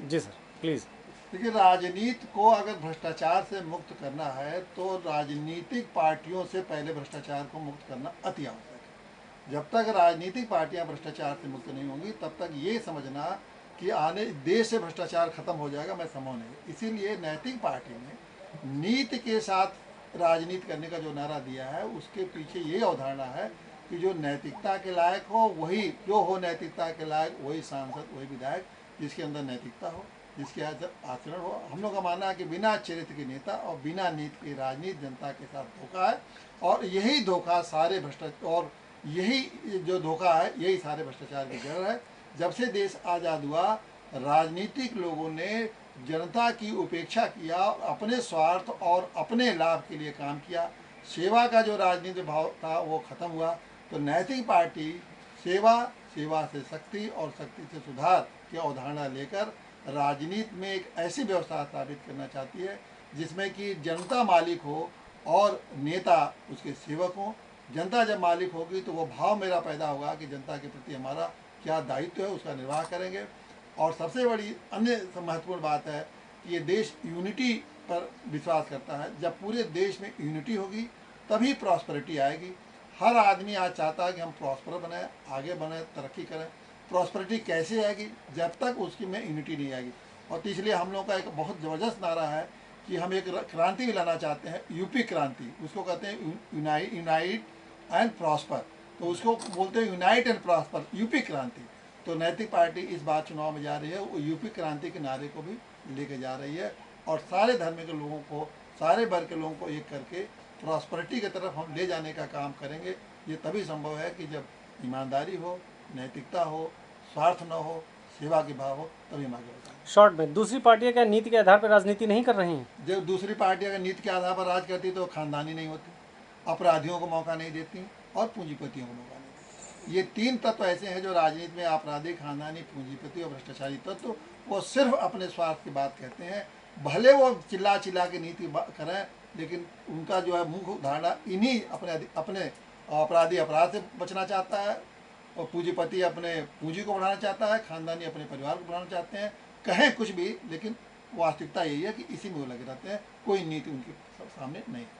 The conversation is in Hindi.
Ji sir, please. देखिए, राजनीति को अगर भ्रष्टाचार से मुक्त करना है तो राजनीतिक पार्टियों से पहले भ्रष्टाचार को मुक्त करना अति आवश्यक है। जब तक राजनीतिक पार्टियां भ्रष्टाचार से मुक्त नहीं होंगी तब तक ये समझना कि आने देश से भ्रष्टाचार खत्म हो जाएगा, मैं संभव नहीं। इसीलिए नैतिक पार्टी ने नीति के साथ राजनीति करने का जो नारा दिया है उसके पीछे ये अवधारणा है कि जो नैतिकता के लायक हो वही, जो हो नैतिकता के लायक वही सांसद, वही विधायक जिसके अंदर नैतिकता हो, जिसके आचरण हो। हम लोग का मानना है कि बिना चरित्र के नेता और बिना नीति की राजनीति जनता के साथ धोखा है, और यही धोखा सारे भ्रष्टाचार, और यही जो धोखा है यही सारे भ्रष्टाचार की जड़ है। जब से देश आज़ाद हुआ, राजनीतिक लोगों ने जनता की उपेक्षा किया, अपने स्वार्थ और अपने लाभ के लिए काम किया। सेवा का जो राजनीतिक भाव था वो खत्म हुआ। तो नैतिक पार्टी सेवा, सेवा से शक्ति और शक्ति से सुधार की अवधारणा लेकर राजनीति में एक ऐसी व्यवस्था स्थापित करना चाहती है जिसमें कि जनता मालिक हो और नेता उसके सेवक हों। जनता जब मालिक होगी तो वो भाव मेरा पैदा होगा कि जनता के प्रति हमारा क्या दायित्व है, उसका निर्वाह करेंगे। और सबसे बड़ी अन्य महत्वपूर्ण बात है कि ये देश यूनिटी पर विश्वास करता है। जब पूरे देश में यूनिटी होगी तभी प्रॉस्पेरिटी आएगी। हर आदमी आज चाहता है कि हम प्रॉस्पर बने, आगे बढ़ें, तरक्की करें। प्रॉस्पेरिटी कैसे आएगी? जब तक उसकी में यूनिटी नहीं आएगी। और तो इसलिए हम लोग का एक बहुत ज़बरदस्त नारा है कि हम एक क्रांति भी लाना चाहते हैं, यूपी क्रांति। उसको कहते हैं यूनाइट एंड प्रॉस्पर। तो उसको बोलते हैं यूनाइट एंड प्रॉस्पर, यूपी क्रांति। तो नैतिक पार्टी इस बार चुनाव में जा रही है, वो यूपी क्रांति के नारे को भी लेके जा रही है, और सारे धर्म के लोगों को, सारे वर्ग के लोगों को एक करके प्रॉस्पेरिटी की तरफ हम ले जाने का काम करेंगे। ये तभी संभव है कि जब ईमानदारी हो, नैतिकता हो, स्वार्थ न हो, सेवा के भाव हो, तभी हम आगे बढ़ेंगे। शॉर्ट में, दूसरी पार्टियां क्या नीति के आधार पर राजनीति नहीं कर रही हैं? जब दूसरी पार्टी अगर नीति के आधार पर राज करती तो खानदानी नहीं होती, अपराधियों को मौका नहीं देती और पूंजीपतियों को मौका नहीं देती। ये तीन तत्व ऐसे हैं जो राजनीति में, आपराधिक, खानदानी, पूंजीपति और भ्रष्टाचारी तत्व, वो सिर्फ अपने स्वार्थ की बात कहते हैं। भले वो चिल्ला चिल्ला के नीति करें, लेकिन उनका जो है मुख्य धारणा इन्हीं अपने अपराधी अपराध से बचना चाहता है, और पूंजीपति अपने पूंजी को बढ़ाना चाहता है, खानदानी अपने परिवार को बढ़ाना चाहते हैं। कहें कुछ भी, लेकिन वास्तविकता यही है कि इसी में वो लगे रहते हैं। कोई नीति उनके सामने नहीं है।